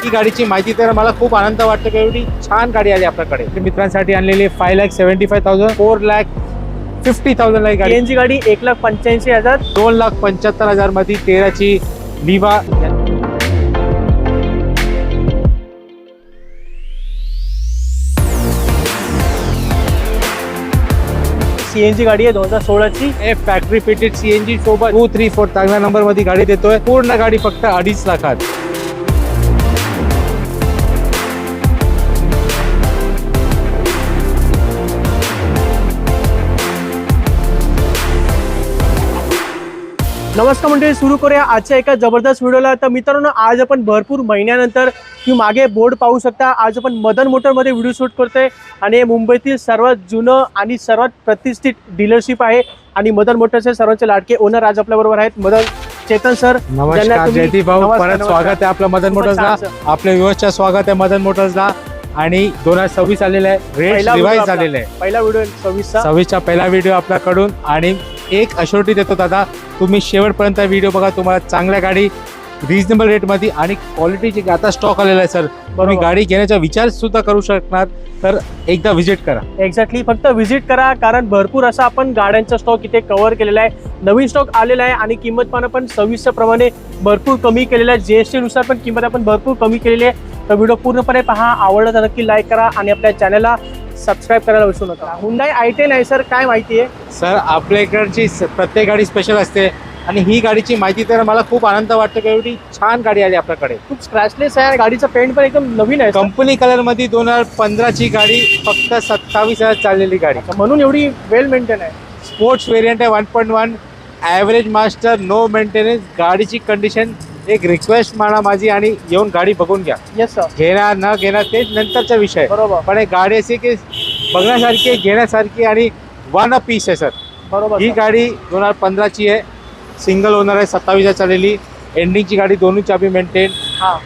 ही गाडीची माहिती तर मला खूप आनंद वाटतो की एवढी छान गाडी आली आपल्याकडे. मित्रांसाठी आणलेली 5,75,000 4,50,000 ला गाडी. सीएनजी गाडी 1,85,000 2,75,000 मध्ये 13ची लिवा. सीएनजी गाडी आहे 2016ची. फॅक्टरी फिटेड सीएनजी सोबत 234 चांगल्या नंबर मध्ये गाडी देतोय. पूर्ण गाडी फक्त 2.5 लाखात. नमस्कार मंडळी, सुरू करूया आजच्या एका जबरदस्त व्हिडिओला. तर मित्रांनो, आज आपण भरपूर महिन्यानंतर तुम्ही मागे बोर्ड पाहू शकता. आज आपण मदन मोटरमध्ये व्हिडिओ शूट करतोय आणि हे मुंबईतील सर्वात जुनं आणि सर्वात प्रतिष्ठित डीलरशिप आहे. आणि मदन मोटरचे सर्वांचे लाडके ओनर आज आपल्या बरोबर आहेत, मदन चेतन सर. नमस्कार जयदीप भाऊ, परत स्वागत आहे आपलं मदन मोटर्सला. आपल्या व्ह्युअर्सच्या स्वागत आहे मदन मोटर्सला. आणि 2026 आलेला आहे, रेट रिवाइज झालेला आहे. पहिला व्हिडिओ 26चा पहिला व्हिडिओ आपल्याकडून. आणि एक अश्योरिटी देतो दादा, तुम्ही शेवटपर्यंत व्हिडिओ बघा. तुम्हाला चांगल्या गाडी रिजनेबल रेटमध्ये आणि क्वालिटीची आता स्टॉक आलेला आहे सर. तुम्ही गाडी घेण्याचा विचार सुद्धा करू शकणार, तर एकदा व्हिजिट करा. एक्झॅक्टली, फक्त व्हिजिट करा, कारण भरपूर असा आपण गाड्यांचा स्टॉक इथे कव्हर केलेला आहे. नवीन स्टॉक आलेला आहे आणि किंमत पण आपण 26 प्रमाणे भरपूर कमी केलेला आहे. जीएसटी नुसार पण किंमत आपण भरपूर कमी केलेली आहे. तर व्हिडिओ पूर्णपणे पहा, आवडला तर नक्की लाईक करा आणि आपल्या चॅनलला सबस्क्राईब करायला विसरू नका. हुंडाई i10 आहे सर, काय माहिती आहे सर? आपल्या इकडची प्रत्येक गाडी स्पेशल असते आणि ही गाडीची माहिती तर मला खूप आनंद वाटतो की एवढी छान गाडी आली आपल्याकडे. खूप स्क्रॅचलेस आहे, गाडीचा पेंट पण एकदम नवीन आहे. कंपनी कलर मध्ये 2015ची गाडी, फक्त 27,000 चाललेली गाडी, म्हणून एवढी वेल मेंटेन आहे. स्पोर्ट्स वेरियंट आहे 1.1, ॲव्हरेज मास्टर, नो मेंटेनन्स. गाडीची कंडिशन एक रिक्वेस्ट माना माझी, आणि येऊन गाडी बघून घ्या. Yes sir. घेणार न घेणार ते नंतरचा विषय, बरोबर. पण एक गाडी अशी की बघण्यासारखी, घेण्यासारखी आणि वन अ पीस आहे सर. बरोबर. ही गाडी 2015ची आहे, सिंगल ओनर आहे, 27,000 चाललेली. एंडिंगची गाडी, दोन्ही चाबी मेंटेन,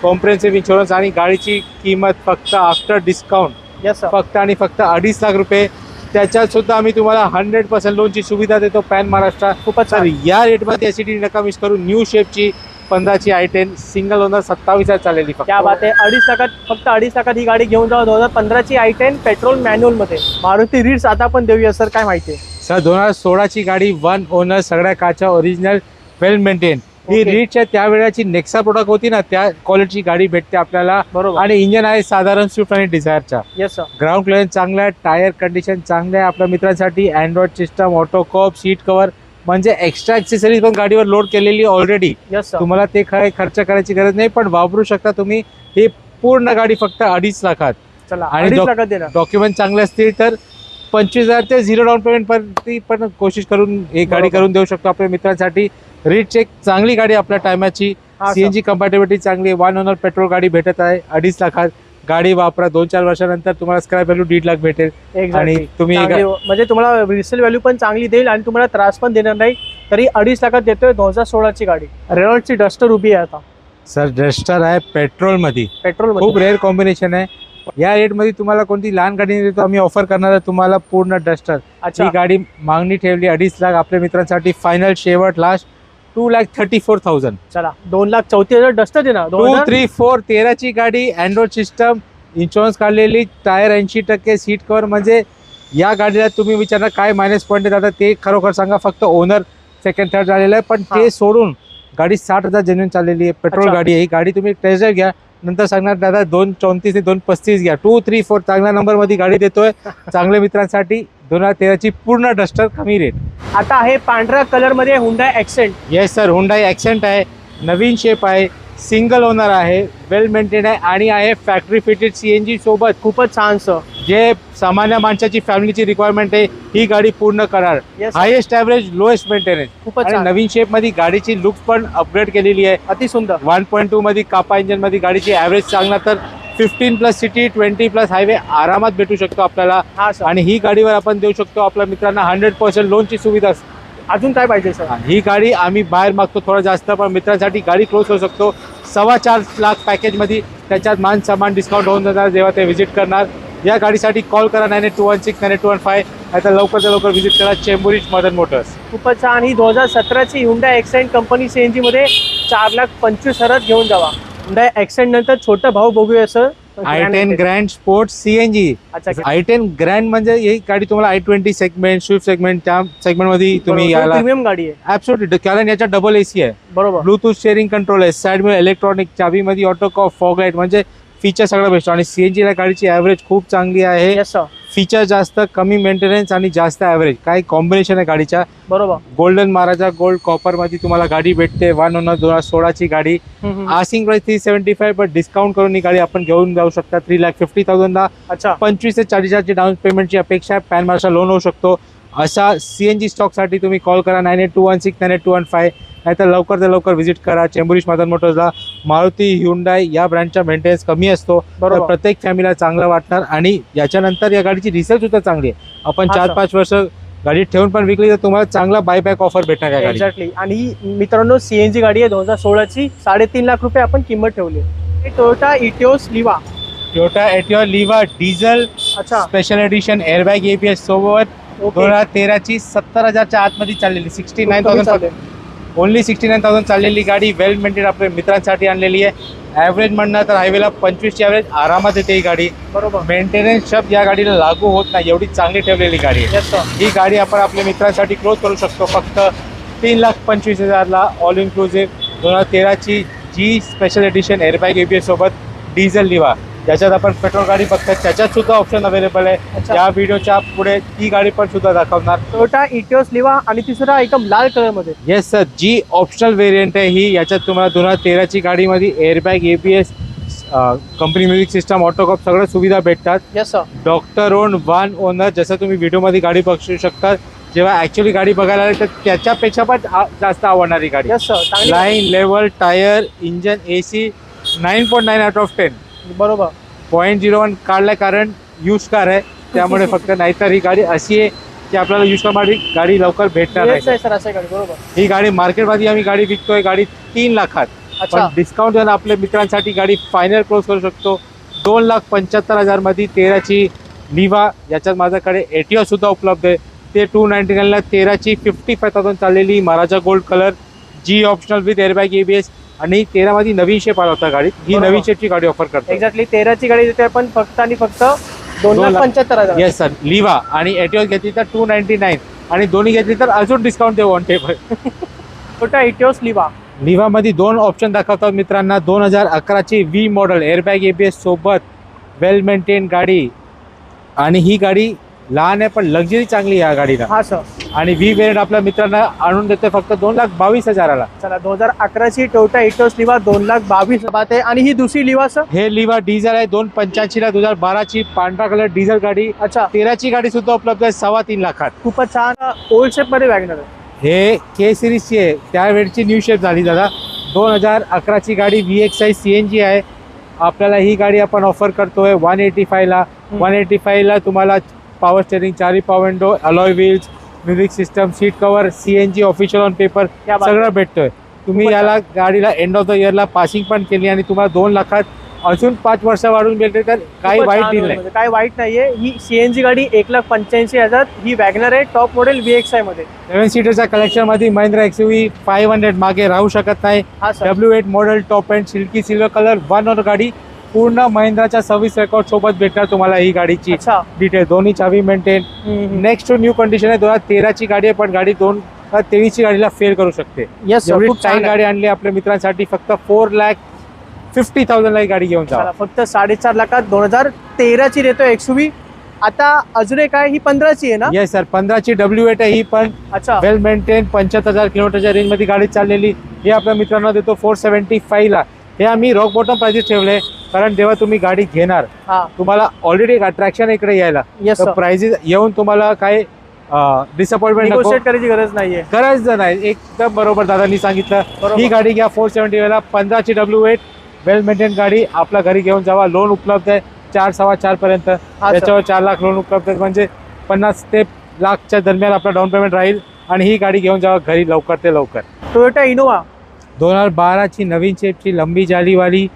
कॉम्प्रिहेन्सिव्ह इन्शुरन्स. आणि गाडीची किंमत फक्त आफ्टर डिस्काउंट येस सर फक्त आणि फक्त 2.5 लाख रुपये. त्याच्यात सुद्धा आम्ही तुम्हाला 100% लोनची सुविधा देतो, पॅन महाराष्ट्र. खूपच सर या रेटमध्ये एसिडी नका मिस करू. न्यू शेपची 15ची i10 सिंगल ओनर, 27,000 चाललेली. क्या बात आहे. 2.5 लाखात, फक्त 2.5 लाखात ही गाडी घेऊन जाऊ. 2015ची i10 पेट्रोल मॅन्युअल मध्ये. मारुती रिट्स आता आपण देऊया सर, काय माहिती आहे सर? 2016ची गाडी, 1 ओनर, सगळ्या काचा ओरिजिनल, वेल मेंटेन. ही रिचच्या त्यावेळेची नेक्सा प्रोडक्ट होती ना, त्या क्वालिटीची गाडी भेटते आपल्याला. बरोबर. आणि इंजन आहे साधारण स्विफ्ट आणि डिझायरचा. Yes sir. ग्राउंड क्लिअरन्स चांगला आहे, टायर कंडिशन चांगलं आहे. आपल्या मित्रांसाठी Android system, Autocop, seat cover, म्हणजे एक्स्ट्रा ॲक्सेसरीज पण गाडीवर लोड केलेली ऑलरेडी. Yes sir. तुम्हाला ते काय खर्च करायची गरज नाही, पण वापरू शकता तुम्ही. ही पूर्ण गाडी फक्त 2.5 लाखात. चला, आणि 2.5 लाखात देणार. डॉक्युमेंट चांगले असतील तर 25,000 ते 0 डाऊन पेमेंट पर्यंत पण कोशिश करून एक गाडी करून देऊ शकतो आपल्या मित्रांसाठी. रिच एक चांगली गाडी आपल्या टायमाची. सीएनजी कंपॅटेबिलिटी चांगली, 1 ओनर पेट्रोल गाडी भेटत आहे 2.5 लाखात. गाडी वापरा, 2-4 वर्षानंतर तुम्हाला स्क्रॅप व्हॅल्यू 1.5 लाख भेटेल. आणि तुम्ही म्हणजे तुम्हाला रिसेल व्हॅल्यू पण चांगली देईल आणि तुम्हाला त्रास पण देणार नाही. तरी 2.5 लाखात देतोय. 2016ची गाडी, रेनॉल्टची डस्टर उभी आहे आता. सर डस्टर आहे पेट्रोल मध्ये, पेट्रोल खूप रेअर कॉम्बिनेशन आहे. या रेट मध्ये तुम्हाला कोणती लहान गाडी देतो आम्ही ऑफर करणार आहे तुम्हाला, पूर्ण डस्टर. ही गाडी मागणी ठेवली 2.5 लाख आपल्या मित्रांसाठी. फायनल शेवट लास्ट 2,34,000. चला, 2,34,000 डस्टर देणार. 234 13ची गाडी, अँड्रॉइड सिस्टम, इन्शुरन्स काढलेली, टायर 80%, सीट कव्हर. म्हणजे या गाडीला तुम्ही विचारणार काय मायनस पॉईंट आहे दादा, ते खरोखर सांगा. फक्त ओनर सेकंड थर्ड झालेला आहे, पण ते सोडून गाडी 60,000 जेन्युइन चाललेली आहे. पेट्रोल गाडी आहे ही गाडी. तुम्ही टेस्ट ड्राइव्ह घ्या, नंतर सांगणार दादा 234 ते 235 घ्या. 234 चांगल्या नंबर मध्ये गाडी देतोय चांगल्या मित्रांसाठी. 2013ची पूर्ण डस्टर, कमी रेट. आता आहे पांढऱ्या कलर मध्ये Hyundai accent. Yes sir, Hyundai accent आहे, नवीन शेप आहे, सिंगल ओनर आहे, वेल मेंटेन आहे आणि आहे फॅक्टरी फिटेड सीएनजी सोबत. खूपच छान सर, जे सामान्य माणसाची फॅमिलीची रिक्वायरमेंट आहे ही गाडी पूर्ण करणार. Highest average, lowest maintenance. खूपच नवीन शेप मध्ये गाडीची लुक पण अपग्रेड केलेली आहे, अति सुंदर. 1.2 मध्ये कापा इंजन मध्ये गाडीची ॲव्हरेज चांगला, तर 15+ सिटी, 20+ हायवे आरामात भेटू शकतो आपल्याला. आणि ही गाडीवर आपण देऊ शकतो आपल्या मित्रांना 100% लोनची सुविधा. अजून काय पाहिजे सर? ही गाडी आम्ही बाहेर मागतो थोडं जास्त, पण मित्रांसाठी गाडी क्लोज होऊ शकतो 4.25 लाख पॅकेजमध्ये. त्याच्यात मान सामान डिस्काउंट होऊन जाणार जेव्हा ते व्हिजिट करणार. या गाडीसाठी कॉल करा 9821698215. आता लवकरात लवकर व्हिजिट करा चेंबूर मदन मोटर्स. खूपच छान. ही 2017ची हुंडाई ॲक्सेंट कंपनी सीएनजी मध्ये 4,25,000 घेऊन जावा. हुंडाई ऍक्सेंट नंतर छोटा भाऊ बघूया असं i10 ग्रँड स्पोर्ट CNG. अच्छा i10 ग्रँड म्हणजे ही गाडी तुम्हाला i20 सेगमेंट, स्विफ्ट सेगमेंट त्या सेगमेंट मध्ये तुम्ही याला प्रीमियम गाडी आहे. ऍब्सोल्युटली, कारण याच्या डबल AC आहे, बरोबर. ब्लूटूथ शेअरिंग कंट्रोल आहे, साइड मध्ये इलेक्ट्रॉनिक, चाबी मध्ये ऑटो कॉफ, फॉग लाईट, म्हणजे फीचर सगळं बेस्ट. आणि CNG ला गाडीची ॲव्हरेज खूप चांगली आहे. Yes sir. फीचर जास्त, कमी मेंटेनन्स आणि जास्त ॲव्हरेज, काय कॉम्बिनेशन आहे गाडीच्या. बरोबर. गोल्डन महाराजा गोल्ड कॉपर मध्ये तुम्हाला गाडी भेटते. 1 ओनर 2016 ची गाडी. आसिंग प्राइस 375, पण डिस्काउंट करून ही गाडी आपण घेऊन जाऊ शकता 3,50,000 ला. अच्छा. 25 ते 40,000 डाऊन पेमेंटची अपेक्षा आहे. पॅन मार्शल लोन होऊ शकतो. अशा CNG स्टॉकसाठी तुम्ही कॉल करा 9821 982115, नाहीतर लवकर तर लवकर व्हिजिट करा चेंबुरिश मदन मोटर्सला. मारुती, ह्युंडाई या ब्रँडचा मेंटेनन्स कमी असतो, तर प्रत्येक फॅमिलीला चांगला वाटणार. आणि याच्यानंतर या गाडीची रिसेल सुद्धा चांगली आहे. आपण 4-5 वर्ष गाडी ठेवून पण विकली तर तुम्हाला चांगला बायबॅक ऑफर भेटणार या गाडी. एक्झॅक्टली. आणि मित्रांनो CNG गाडी आहे 2016 ची, 3.5 लाख रुपये आपण किंमत ठेवली आहे. Toyota Etios Liva. Toyota Etios Liva diesel अच्छा. स्पेशल एडिशन, एअरबॅग ABS सोबत. 2013 ची 70,000च्या आतमध्ये चाललेली, 69,000 ओनली 69,000 चाललेली गाडी. वेल मेंटेन आपल्या मित्रांसाठी आणलेली आहे. ॲव्हरेज म्हणणं तर हायवेला 25ची ॲव्हरेज आरामात येते ही गाडी. बरोबर. मेंटेनन्स शब्द या गाडीला लागू होत नाही, एवढी चांगली ठेवलेली गाडी आहे. ही गाडी आपण आपल्या मित्रांसाठी क्लोज करू शकतो फक्त 3,25,000 ला, ऑल इन्क्लुझिव्ह. 2013 ची जी स्पेशल एडिशन, एअरबॅग ABS सोबत, डिझेल लिवा. ज्याच्यात आपण पेट्रोल गाडी बघतात त्याच्यात सुद्धा ऑप्शन अवेलेबल आहे. या व्हिडिओच्या पुढे ती गाडी पण सुद्धा दाखवणार. Toyota Etios Liva. आणि तिसरा एकदम लाल कलर मध्ये. Yes sir, G optional variant आहे ही. याच्यात तुम्हाला 2013 ची गाडीमध्ये airbag ABS, company music system, Autocop सगळं सुविधा भेटतात. Yes sir. Doctor own 1 owner, जसं तुम्ही व्हिडिओमध्ये गाडी बघू शकता. जेव्हा ऍक्च्युअली गाडी बघायला आली तर त्याच्यापेक्षा पण जास्त आवडणारी गाडी. Yes sir. Line, level, tyre, engine, AC 9.9 out of 10. बरोबर. 0.01 काढलाय कारण यूज कार आहे त्यामुळे फक्त. नाहीतर ही गाडी अशी आहे की आपल्याला यूज कार गाडी लवकर भेटणार नाही. सर असं गाडी. बरोबर. ही गाडी मार्केटमध्ये आम्ही गाडी विकतोय गाडी 3 लाखात. पण डिस्काउंट देऊन आपल्या मित्रांसाठी गाडी फायनल क्लोज करू शकतो 2,75,000 मध्ये. 13 ची लिवा. याच्यात माझ्याकडे एटिओस सुद्धा उपलब्ध आहे, ते 299 ला. 13 ची 55,000 चाललेली महाराजा gold colour, G optional with airbag ABS. आणि 13 मध्ये नवीन शेप आला होता गाडी. ही नवीन शेपची गाडी ऑफर करतो. एक्झॅक्टली. 13 ची गाडी देते आपण फक्त आणि फक्त 2,75,000. Yes sir. लिवा आणि एटिओस घेतली तर 299, आणि दोन्ही घेतली तर अजून डिस्काउंट देऊ on table. Toyota Etios Liva. Liva मध्ये 2 ऑप्शन दाखवतात मित्रांना. 2011 ची V मॉडेल, एअरबॅग ABS सोबत, वेल मेंटेन गाडी. आणि ही गाडी लहान आहे पण लक्झरी चांगली आहे या गाडीला. हा सर. आणि V वेरियंट आपल्या मित्रांना आणून देते फक्त 2,22,000 ला. चला, 2011 ची टोयोटा इटिओस लिवा 2,22,000 आहे. आणि ही दुसरी लिवा सर. हे लिवा डिझेल आहे, 285 ला. 2012 ची पांढरा कलर डिझेल गाडी. अच्छा. 13 ची गाडी सुद्धा उपलब्ध आहे 3.25 लाखात. खूपच छान ओल्ड शेप मध्ये वॅगनर आहे. हे K सिरीजची आहे, त्यावेळची न्यू शेप झाली दादा. 2011 ची गाडी VXI CNG आहे. आपल्याला ही गाडी आपण ऑफर करतोय 185 ला. 185 ला तुम्हाला power steering, 4 power window, alloy wheels, music system, seat cover, CNG official on paper सगळं भेटतोय. तुम्ही याला गाडीला एंड ऑफ द इयरला पासिंग पण केली आणि तुम्हाला 2 लाखात अजून 5 वर्ष वाढून मिळते, तर काही वाईट डील नाही. काही वाईट नाहीये. ही CNG गाडी 1,85,000. ही वॅगनर आहे, टॉप मॉडेल VXI मध्ये. 7 सीटरच्या कलेक्शन मध्ये महिंद्रा XUV 500 मागे राहू शकत नाही. W8 model, top end, silkie silver colour, 1 owner गाडी. पूर्ण महिंद्राच्या सर्व्हिस रेकॉर्ड सोबत भेटणार तुम्हाला ही गाडीची डिटेल. दोन्ही चावी मेंटेन. नेक्स्ट न्यू कंडिशन आहे. 2013 ची गाडी आहे, पण गाडी 2023 ची गाडीला फेल करू शकते. एवढी चांगली गाडी आणली आपल्या मित्रांसाठी फक्त 4,50,000 ला ही गाडी घेऊन जा. फक्त 4.5 लाखात 2013 ची देतो XUV. आता अजून एक आहे, ही 15 ची आहे ना? येस सर, 15 ची W8 आहे ही पण. अच्छा. वेल मेंटेन, 75,000 किलोमीटरच्या रेंज मध्ये गाडी चाललेली. हे आपल्या मित्रांना देतो 475 ला. हे आम्ही रॉक बॉटम प्राइसेस ठेवले, कारण जेव्हा तुम्ही गाडी घेणार तुम्हाला ऑलरेडी एक अट्रॅक्शन इकडे यायला. प्राइसेस येऊन तुम्हाला काय डिसअपॉइंटमेंट नेगोशिएट करायची गरज नाहीये. गरज नाही. एकदम बरोबर दादांनी सांगितलं. ही गाडी घ्या 470 ला. 15 ची W8 वेल मेंटेन गाडी. आपल्या घरी घेऊन जावा. लोन उपलब्ध आहे 4-4.25 पर्यंत. त्याच्यावर 4 लाख लोन उपलब्ध आहे, म्हणजे 50 ते लाखच्या दरम्यान आपला डाऊन पेमेंट राहील. आणि ही गाडी घेऊन जावा घरी लवकर ते लवकर. टोयोटा इनोवा 2012 ची नवीन शेपची लंबी जालीवाली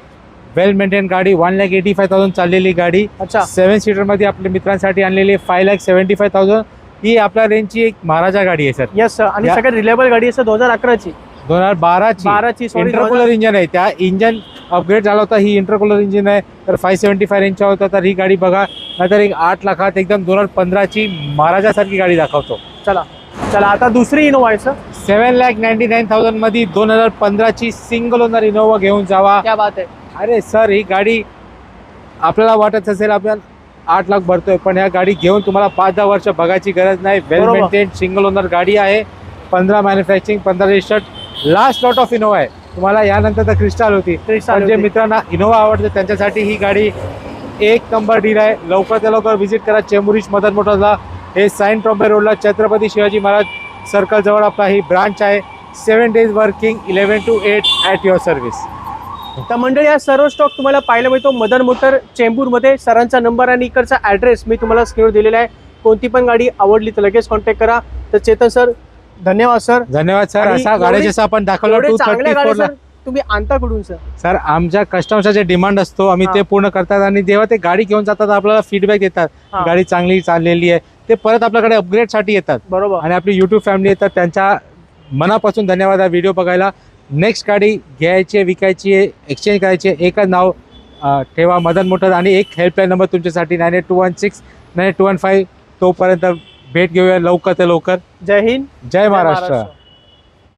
वेल मेंटेन गाडी. 1,85,000 चाललेली गाडी. 7 सीटर मध्ये आपल्या मित्रांसाठी आणलेली 5,75,000. ही आपल्या रेंजची एक महाराजा गाडी आहे सर. Yes sir. आणि सगळ्यात रिलायबल गाडी आहे सर 2011 ची. 2012 ची इंटरकूलर इंजन आहे. त्या इंजन अपग्रेड झाला होता. ही इंटरकूलर इंजिन आहे, तर 575 रेंजचा होता. तर ही गाडी बघा, नाहीतर एक 8 लाखात एकदम 2015ची महाराजासारखी गाडी दाखवतो. चला चला आता दुसरी इनोवा आहे सर. 7,99,000 मध्ये 2015ची सिंगल ओनर इनोवा घेऊन जावा. क्या बात आहे. अरे सर, ही गाडी आपल्याला वाटत असेल आपण 8 लाख भरतोय, पण ह्या गाडी घेऊन तुम्हाला 5-10 वर्ष बघायची गरज नाही. वेल बरोबर. मेंटेन सिंगल ओनर गाडी आहे. 15 manufacturing, 15 registered. Last lot of Innova आहे. तुम्हाला यानंतर तर क्रिस्टल होती. पण जे मित्रांना इनोवा आवडते त्यांच्यासाठी ही गाडी एक नंबर डील आहे. लवकरात लवकर व्हिजिट करा चेंबुर मदन मोटर्सला. हे साइन ट्रॉम्बे रोडला छत्रपती शिवाजी महाराज सर्कल जवळ आपला ही ब्रांच आहे. 7 days working, 11 to 8 at your service. तर मंडळी, हा सर्व स्टॉक तुम्हाला पाहायला मिळतो मदन मोटर चेंबूरमध्ये. सरांचा नंबर आणि इकडचा ॲड्रेस मी तुम्हाला स्क्रीनवर दिलेला आहे. कोणती पण गाडी आवडली तर लगेच कॉन्टॅक्ट करा. तर चेतन सर, धन्यवाद सर. धन्यवाद सर. आणि असा गाड्या जसं आपण दाखवलं एवढे चांगल्या गाड्या 234 ला. सर तुम्ही आणता कुठून सर? सर, आमच्या कस्टमरचा जे डिमांड असतो आम्ही हा. ते पूर्ण करतात, आणि जेव्हा ते गाडी घेऊन जातात आपल्याला फीडबॅक देतात. हा. गाडी चांगली चाललेली आहे, ते परत आपल्याकडे अपग्रेडसाठी येतात. बरोबर. आणि आपली यूट्यूब फॅमिली येतात. त्यांच्या मनापासून धन्यवाद हा व्हिडिओ बघायला. नेक्स्ट गाडी घ्यायची, विकायची, एक्सचेंज करायची, एकच नाव ठेवा मदन मोटर. आणि एक हेल्पलाईन नंबर तुमच्यासाठी 9821698215. तोपर्यंत भेट घेऊया लवकर ते लवकर. जय हिंद, जय महाराष्ट्र.